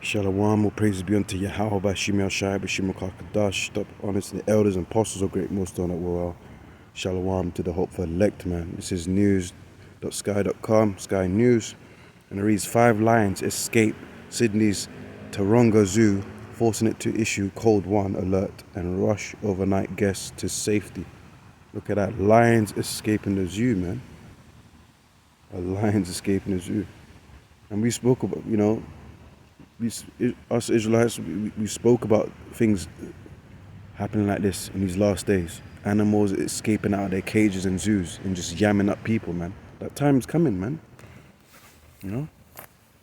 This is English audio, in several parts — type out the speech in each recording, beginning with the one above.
Shalom, all praises be unto Yahweh, Bashim Yashai, Bashim Kakadash, stop honest to the elders and apostles of great millstone that were well. Shalom to the hopeful elect, man. This is news.sky.com, Sky News, and it reads 5 lions escape Sydney's Taronga Zoo, forcing it to issue Code 1 alert and rush overnight guests to safety. Look at that, lions escaping the zoo, man. Lions escaping the zoo. And we spoke about, us Israelites, we spoke about things happening like this in these last days. Animals escaping out of their cages and zoos and just yamming up people, man. That time's coming, man.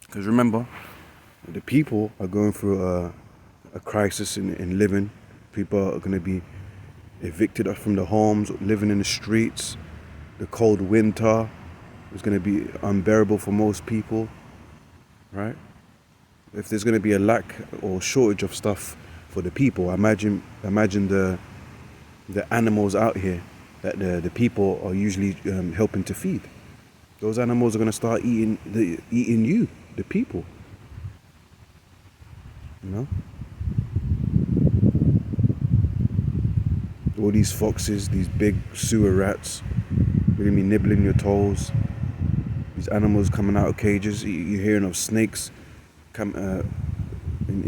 Because remember, the people are going through a crisis in living. People are going to be evicted from their homes, living in the streets. The cold winter is going to be unbearable for most people, right? If there's going to be a lack or shortage of stuff for the people, imagine the animals out here that the people are usually helping to feed. Those animals are going to start eating you, the people. All these foxes, these big sewer rats, they're going to be nibbling your toes. These animals coming out of cages. You're hearing of snakes in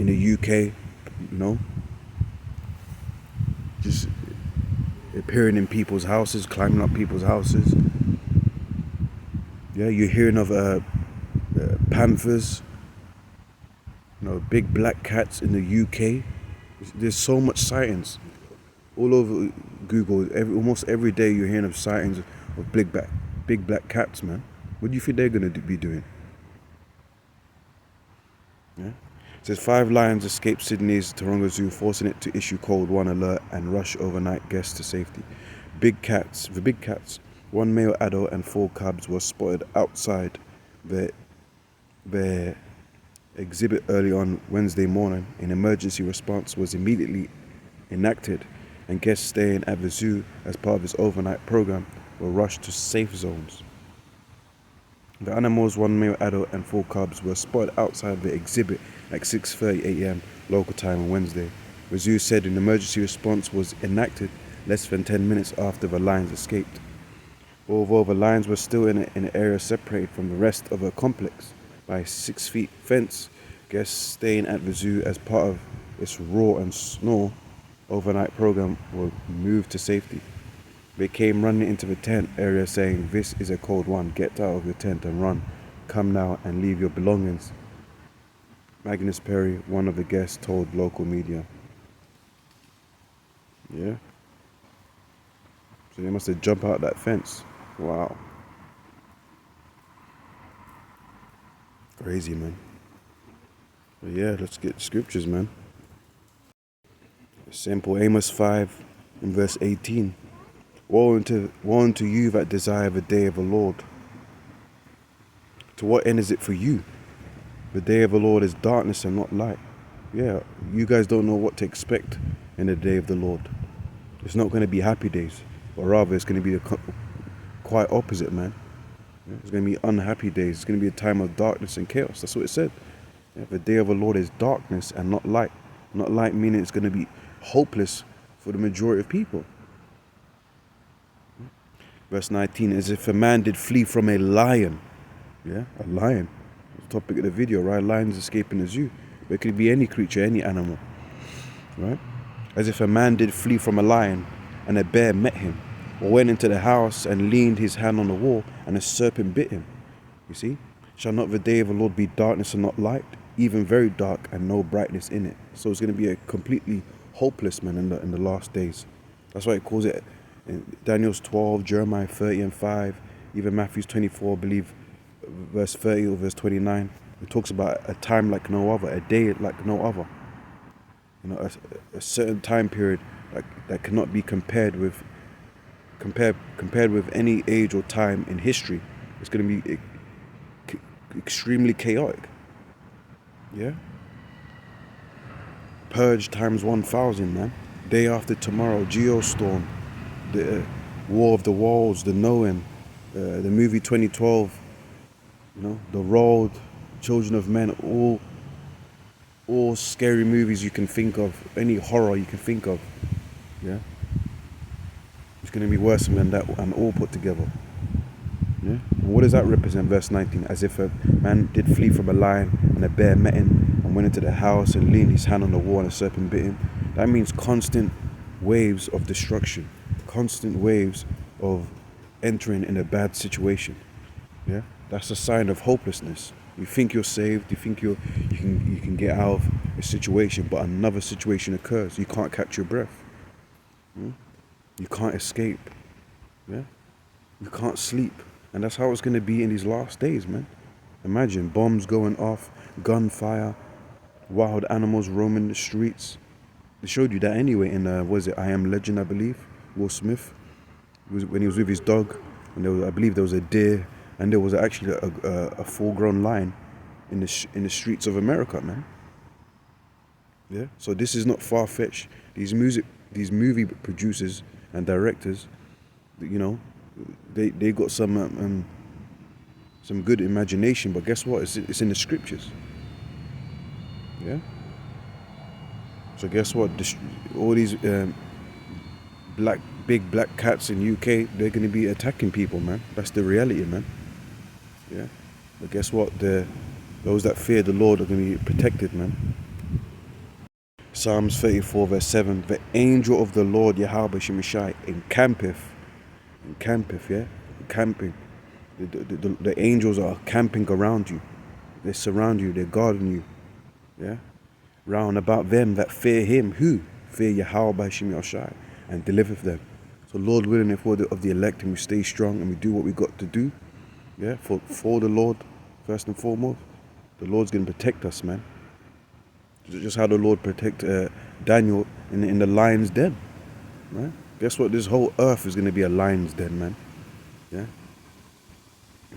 the UK, just appearing in people's houses, climbing up people's houses. Yeah, you're hearing of panthers, big black cats in the UK. There's so much sightings all over Google. Almost every day you're hearing of sightings of big black cats, man. What do you think they're gonna be doing? Yeah. It says 5 lions escaped Sydney's Taronga Zoo, forcing it to issue Code 1 alert and rush overnight guests to safety. The big cats, 1 male adult and 4 cubs were spotted outside their exhibit early on Wednesday morning. An emergency response was immediately enacted, and guests staying at the zoo as part of its overnight program were rushed to safe zones. The animals, 1 male adult and 4 cubs, were spotted outside the exhibit at 6:30 a.m. local time on Wednesday. The zoo said an emergency response was enacted less than 10 minutes after the lions escaped. Although the lions were still in an area separated from the rest of the complex by a 6-foot fence, guests staying at the zoo as part of its Roar and Snore overnight program were moved to safety. They came running into the tent area saying, "This is a Code 1, get out of your tent and run. Come now and leave your belongings," Magnus Perry, one of the guests, told local media. Yeah. So they must have jumped out that fence. Wow. Crazy, man. But yeah, let's get scriptures, man. Simple Amos 5 in verse 18. Woe unto you that desire the day of the Lord. To what end is it for you? The day of the Lord is darkness and not light. Yeah, you guys don't know what to expect in the day of the Lord. It's not going to be happy days, but rather it's going to be the quite opposite, man. It's going to be unhappy days. It's going to be a time of darkness and chaos. That's what it said. Yeah, the day of the Lord is darkness and not light. Not light meaning it's going to be hopeless for the majority of people. Verse 19, as if a man did flee from a lion. Yeah, a lion. That's the topic of the video, right? Lions escaping the zoo. But it could be any creature, any animal. Right? As if a man did flee from a lion and a bear met him, or went into the house and leaned his hand on the wall and a serpent bit him. You see? Shall not the day of the Lord be darkness and not light, even very dark and no brightness in it? So it's going to be a completely hopeless, man, in the last days. That's why it calls it in Daniel's 12, Jeremiah 30 and 5, even Matthew's 24, I believe, verse 30 or verse 29. It talks about a time like no other, a day like no other. A certain time period that cannot be compared with any age or time in history. It's going to be extremely chaotic. Yeah. Purge times 1,000, man. Day after tomorrow, Geostorm, the War of the Worlds, the Knowing, the movie 2012, The Road, Children of Men, all all scary movies you can think of, any horror you can think of. Yeah, it's going to be worse than that, and all put together. Yeah. What does that represent? Verse 19, as if a man did flee from a lion, and a bear met him and went into the house and leaned his hand on the wall, and a serpent bit him. That means constant waves of destruction, constant waves of entering in a bad situation. Yeah, that's a sign of hopelessness. You think you're saved, you think you can get out of a situation, but another situation occurs. You can't catch your breath. Yeah? You can't escape. Yeah, you can't sleep. And that's how it's going to be in these last days, man. Imagine bombs going off, gunfire, wild animals roaming the streets. They showed you that anyway in, was it I Am Legend, I believe? Will Smith, when he was with his dog, and there was, I believe there was a deer, and there was actually a full-grown lion in the streets of America, man. Yeah. So this is not far-fetched. These movie producers and directors, you know, they got some good imagination, but guess what? It's in the scriptures. Yeah. So guess what? All these big black cats in UK, they're going to be attacking people, man. That's the reality, man. Yeah. But guess what? Those that fear the Lord are going to be protected, man. Psalms 34 verse 7. The angel of the Lord Yahweh Shemeshai encampeth, yeah? Camping. The angels are camping around you. They surround you, they're guarding you. Yeah? Round about them that fear him, who? Fear Yahweh Shemeshai, and delivereth them. So Lord willing, if we're of the elect and we stay strong and we do what we got to do, yeah, for the Lord, first and foremost, the Lord's going to protect us, man. Just how the Lord protected Daniel in the lion's den, right? Guess what? This whole earth is going to be a lion's den, man. Yeah.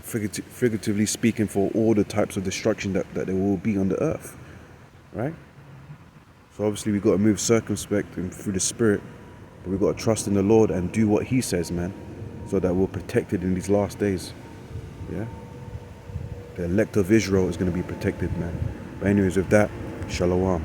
Figuratively speaking, for all the types of destruction that there will be on the earth, right? So obviously we got to move circumspect and through the Spirit, but we got to trust in the Lord and do what He says, man, so that we're protected in these last days. Yeah. The elect of Israel is going to be protected, man. But anyways, with that, Shalom.